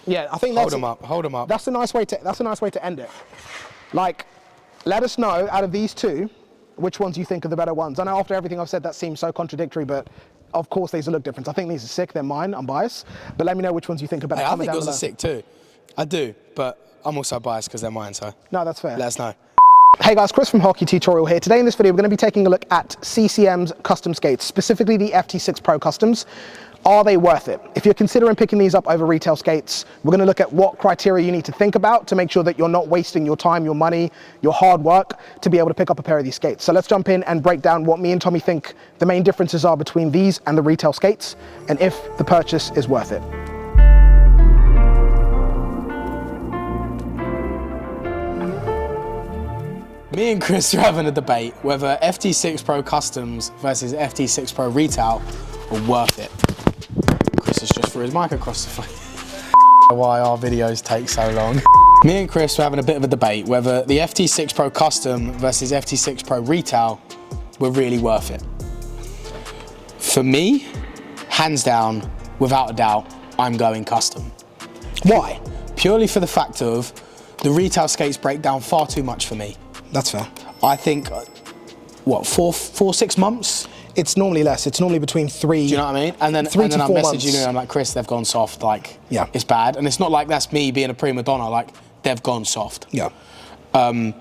Yeah, I think Hold them up, hold them up. That's a nice way to end it. Like, let us know out of these two, which ones you think are the better ones. I know after everything I've said that seems so contradictory, but of course there's a look difference. I think these are sick, they're mine, I'm biased. But let me know which ones you think are better. Hey, I Comment think down yours below. are sick too. I do, but I'm also biased because they're mine, so. No, that's fair. Let us know. Hey guys, Chris from Hockey Tutorial here. Today in this video we're going to be taking a look at CCM's custom skates, specifically the FT6 Pro Customs. Are they worth it? If you're considering picking these up over retail skates, we're going to look at what criteria you need to think about to make sure that you're not wasting your time, your money, your hard work to be able to pick up a pair of these skates. So let's jump in and break down what me and Tommy think the main differences are between these and the retail skates, and if the purchase is worth it. Me and Chris are having a debate whether FT6 Pro Customs versus FT6 Pro Retail are worth it. Chris has just threw his mic across the face. Why our videos take so long. Me and Chris are having a bit of a debate whether the FT6 Pro Custom versus FT6 Pro Retail were really worth it. For me, hands down, without a doubt, I'm going custom. Why? Purely for the fact of the retail skates break down far too much for me. That's fair. I think, what, 6 months? It's normally less. It's normally between 3. Do you know what I mean? And then, I'm messaging you and I'm like, Chris, they've gone soft. Like, yeah, it's bad. And it's not like that's me being a prima donna. Like, they've gone soft. Yeah. The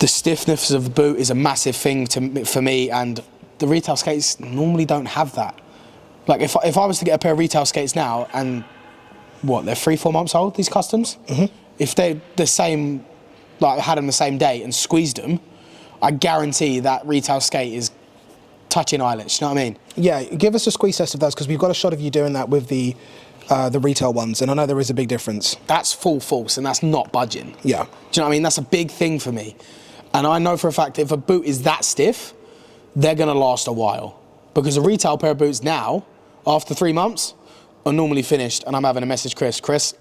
stiffness of the boot is a massive thing for me, and the retail skates normally don't have that. Like, if I was to get a pair of retail skates now, and what, they're 3-4 months old, these customs? Mm-hmm. If they're the same, like had them the same day and squeezed them, I guarantee that retail skate is touching eyelets, you know what I mean? Yeah, give us a squeeze test of those, because we've got a shot of you doing that with the retail ones, and I know there is a big difference. That's full force, and that's not budging. Yeah. Do you know what I mean? That's a big thing for me. And I know for a fact if a boot is that stiff, they're gonna last a while. Because a retail pair of boots now, after 3 months, are normally finished, and I'm having a message, Chris,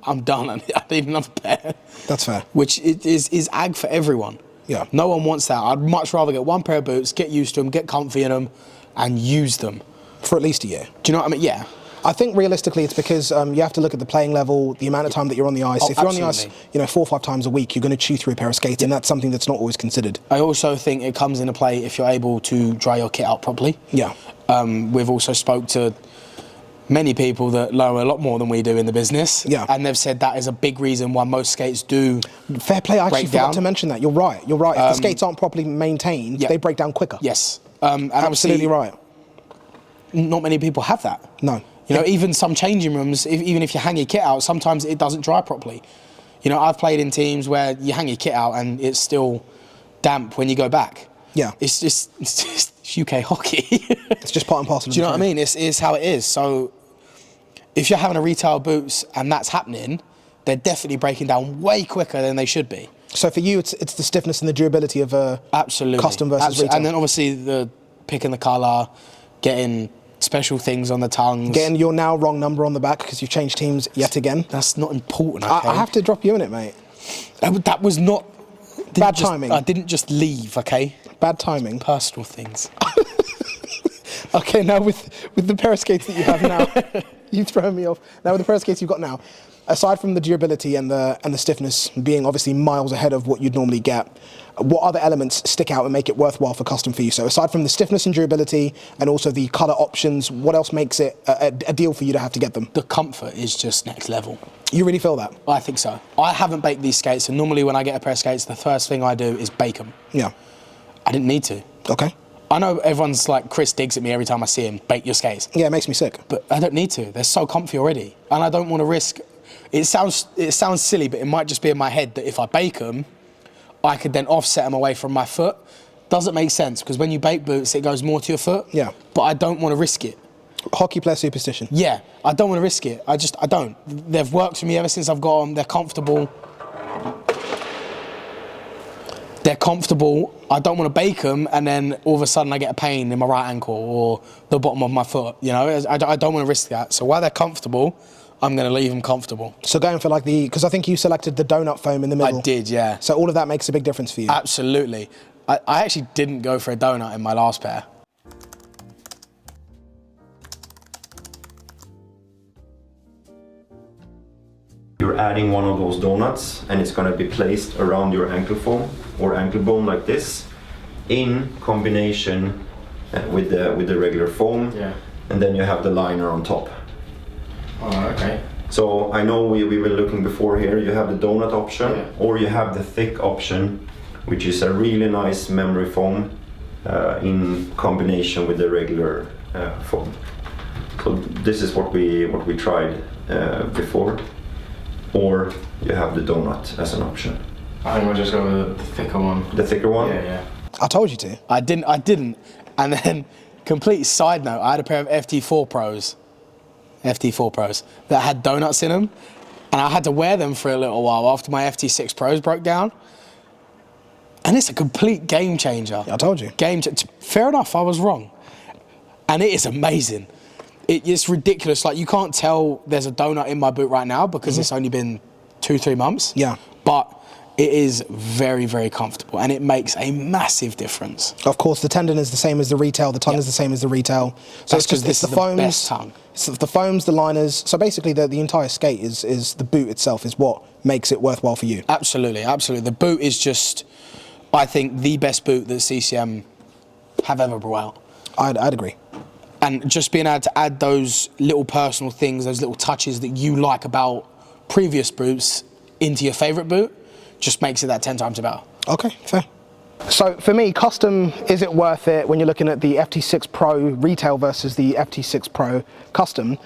I'm done, I need another pair. That's fair. Which is ag for everyone. Yeah. No one wants that. I'd much rather get one pair of boots, get used to them, get comfy in them, and use them. For at least a year. Do you know what I mean? Yeah. I think realistically it's because you have to look at the playing level, the amount of time that you're on the ice. Oh, if you're absolutely. on the ice, 4 or 5 times a week, you're going to chew through a pair of skates, and that's something that's not always considered. I also think it comes into play if you're able to dry your kit out properly. Yeah. We've also spoke to many people that know a lot more than we do in the business. Yeah. And they've said that is a big reason why most skates do. Fair play, I actually break forgot down. to mention that. You're right. If the skates aren't properly maintained, they break down quicker. Yes. And absolutely right. Not many people have that. No. You know, even some changing rooms, even if you hang your kit out, sometimes it doesn't dry properly. You know, I've played in teams where you hang your kit out and it's still damp when you go back. Yeah. It's just UK hockey. It's just part and parcel of Do you know the what I mean? It's how it is. So if you're having a retail boots and that's happening, they're definitely breaking down way quicker than they should be. So for you, it's the stiffness and the durability of absolutely custom versus retail. And then obviously the picking the colour, getting special things on the tongues. Getting your now wrong number on the back because you've changed teams yet again. That's not important, okay? I have to drop you in it, mate. That was not... Bad timing. I didn't just leave, okay? Bad timing. Personal things. Okay, now with the pair of skates that you have now, you've thrown me off. Now with the pair of skates you've got now, aside from the durability and the stiffness being obviously miles ahead of what you'd normally get, what other elements stick out and make it worthwhile for custom for you? So aside from the stiffness and durability and also the colour options, what else makes it a deal for you to have to get them? The comfort is just next level. You really feel that? I think so. I haven't baked these skates, and normally when I get a pair of skates, the first thing I do is bake them. Yeah. I didn't need to. Okay. I know everyone's like, Chris digs at me every time I see him, bake your skates. Yeah, it makes me sick. But I don't need to. They're so comfy already. And I don't want to risk... It sounds silly, but it might just be in my head that if I bake them, I could then offset them away from my foot. Doesn't make sense, because when you bake boots, it goes more to your foot. Yeah. But I don't want to risk it. Hockey player superstition. Yeah, I don't want to risk it. I don't. They've worked for me ever since I've got them. They're comfortable. I don't want to bake them, and then all of a sudden I get a pain in my right ankle or the bottom of my foot. You know, I don't want to risk that. So while they're comfortable, I'm going to leave them comfortable. So going for like because I think you selected the donut foam in the middle. I did, yeah. So all of that makes a big difference for you. Absolutely. I actually didn't go for a donut in my last pair. You're adding one of those donuts and it's going to be placed around your ankle foam or ankle bone like this, in combination with the regular foam. Yeah. And then you have the liner on top. Oh, okay. So I know we were looking before here, you have the donut option, Yeah. or you have the thick option, which is a really nice memory foam in combination with the regular foam. So this is what we tried before, or you have the donut as an option. I think we'll just go with the thicker one. The thicker one? Yeah, yeah. I told you to. I didn't. And then, complete side note, I had a pair of FT4 Pros that had donuts in them, and I had to wear them for a little while after my FT6 Pros broke down. And it's a complete game changer. I told you. Fair enough, I was wrong. And it is amazing. It's ridiculous. Like, you can't tell there's a donut in my boot right now because it's only been 2-3 months. Yeah. But it is very, very comfortable, and it makes a massive difference. Of course, the tendon is the same as the retail, the tongue is the same as the retail. So That's because this is the best tongue. So the foams, the liners. So basically, the entire skate is the boot itself is what makes it worthwhile for you. Absolutely, absolutely. The boot is just, I think, the best boot that CCM have ever brought out. I'd agree. And just being able to add those little personal things, those little touches that you like about previous boots into your favourite boot, just makes it that 10 times better. Okay, fair. So for me, custom, is it worth it when you're looking at the FT6 Pro retail versus the FT6 Pro custom?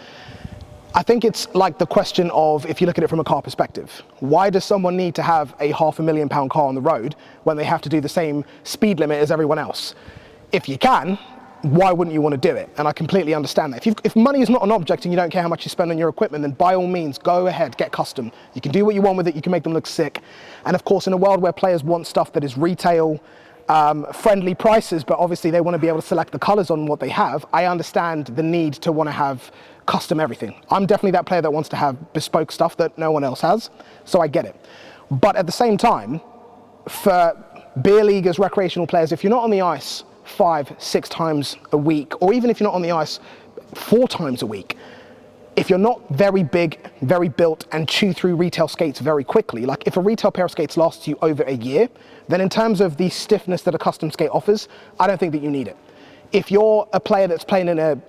I think it's like the question of, if you look at it from a car perspective, why does someone need to have a £500,000 car on the road when they have to do the same speed limit as everyone else? If you can, why wouldn't you want to do it? And I completely understand that. If money is not an object and you don't care how much you spend on your equipment, then by all means, go ahead, get custom. You can do what you want with it, you can make them look sick. And of course, in a world where players want stuff that is retail, friendly prices, but obviously they want to be able to select the colors on what they have, I understand the need to want to have custom everything. I'm definitely that player that wants to have bespoke stuff that no one else has, so I get it. But at the same time, for beer leaguers, recreational players, if you're not on the ice 5-6 times a week, or even if you're not on the ice 4 times a week, if you're not very big, very built, and chew through retail skates very quickly, like if a retail pair of skates lasts you over a year, then in terms of the stiffness that a custom skate offers, I don't think that you need it. If you're a player that's playing in a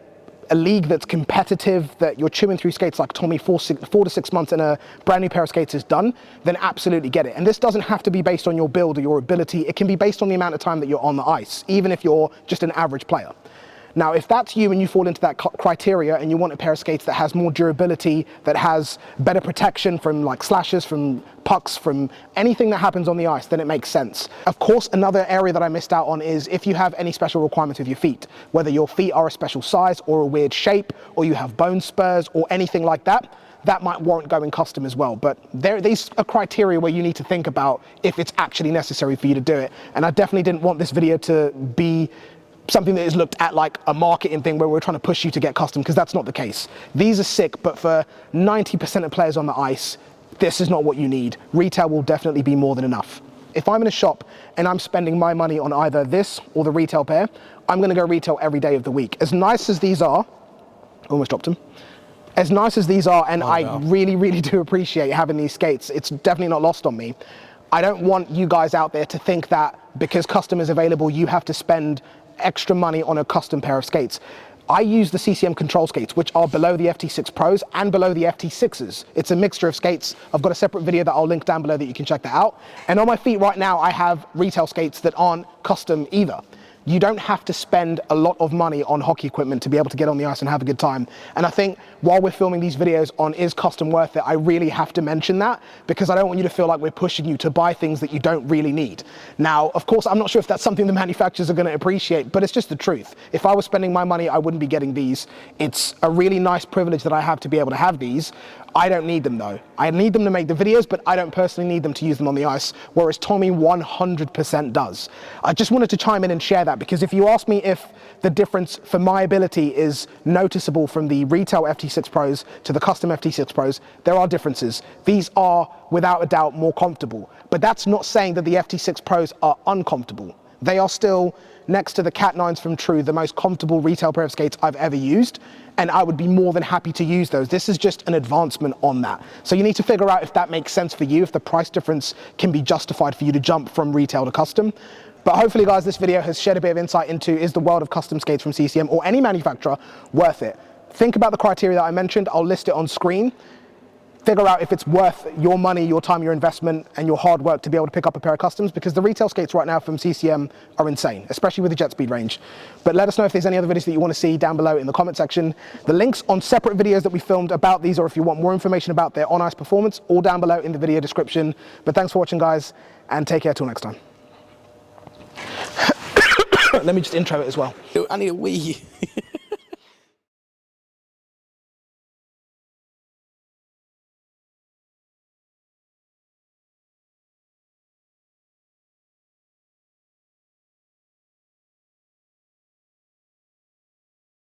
league that's competitive, that you're chewing through skates like Tommy, 4 to 6 months and a brand new pair of skates is done, then absolutely get it. And this doesn't have to be based on your build or your ability. It can be based on the amount of time that you're on the ice, even if you're just an average player. Now, if that's you and you fall into that criteria and you want a pair of skates that has more durability, that has better protection from like slashes, from pucks, from anything that happens on the ice, then it makes sense. Of course, another area that I missed out on is if you have any special requirements with your feet, whether your feet are a special size or a weird shape, or you have bone spurs or anything like that, that might warrant going custom as well. But these are criteria where you need to think about if it's actually necessary for you to do it. And I definitely didn't want this video to be something that is looked at like a marketing thing where we're trying to push you to get custom, because that's not the case. These are sick, but for 90% of players on the ice, this is not what you need. Retail will definitely be more than enough. If I'm in a shop and I'm spending my money on either this or the retail pair, I'm gonna go retail every day of the week. As nice as these are, almost dropped them. As nice as these are, and I really, really do appreciate having these skates, it's definitely not lost on me. I don't want you guys out there to think that because custom is available, you have to spend extra money on a custom pair of skates. I use the CCM control skates, which are below the FT6 Pros and below the FT6s. It's a mixture of skates. I've got a separate video that I'll link down below that you can check that out. And on my feet right now, I have retail skates that aren't custom either. You don't have to spend a lot of money on hockey equipment to be able to get on the ice and have a good time. And I think while we're filming these videos on is custom worth it, I really have to mention that, because I don't want you to feel like we're pushing you to buy things that you don't really need. Now, of course, I'm not sure if that's something the manufacturers are going to appreciate, but it's just the truth. If I was spending my money, I wouldn't be getting these. It's a really nice privilege that I have to be able to have these. I don't need them though. I need them to make the videos, but I don't personally need them to use them on the ice, whereas Tommy 100% does. I just wanted to chime in and share that, because if you ask me if the difference for my ability is noticeable from the retail FT6 Pros to the custom FT6 Pros, there are differences. These are without a doubt more comfortable, but that's not saying that the FT6 Pros are uncomfortable. They are still, next to the Cat 9s from True, the most comfortable retail pair of skates I've ever used, and I would be more than happy to use those. This is just an advancement on that. So you need to figure out if that makes sense for you, if the price difference can be justified for you to jump from retail to custom. But hopefully, guys, this video has shed a bit of insight into, is the world of custom skates from CCM or any manufacturer worth it? Think about the criteria that I mentioned. I'll list it on screen. Figure out if it's worth your money, your time, your investment, and your hard work to be able to pick up a pair of customs, because the retail skates right now from CCM are insane, especially with the jet speed range. But let us know if there's any other videos that you want to see down below in the comment section. The links on separate videos that we filmed about these, or if you want more information about their on-ice performance, all down below in the video description. But thanks for watching, guys, and take care till next time. Let me just intro it as well. I need a wee.